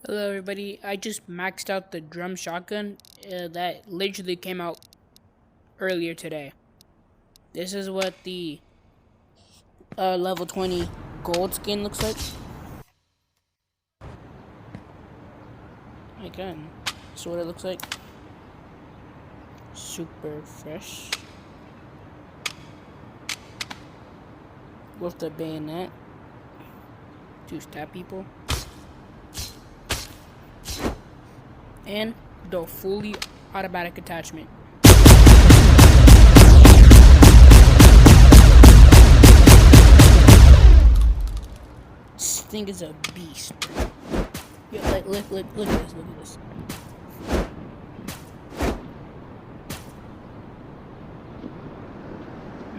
Hello everybody, I just maxed out the drum shotgun that literally came out earlier today. This is what the level 20 gold skin looks like. Again, that's what it looks like. Super fresh. With the bayonet to stab people. And the fully automatic attachment. This thing is a beast. Yeah, like look at this.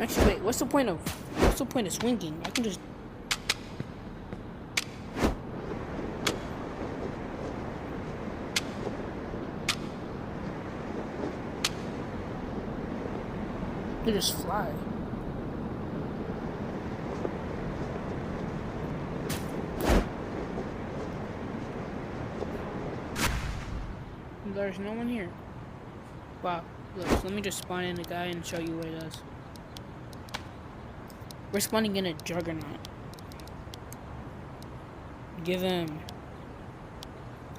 Actually, wait. What's the point of swinging? I can just. They just fly. There's no one here. Wow. Look, so let me just spawn in a guy and show you what it does. We're spawning in a Juggernaut. Give him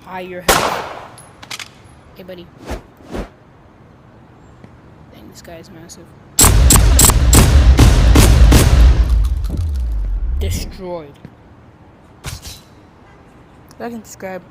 higher health. Hey, buddy. Dang, this guy is massive. Destroyed. Like and subscribe.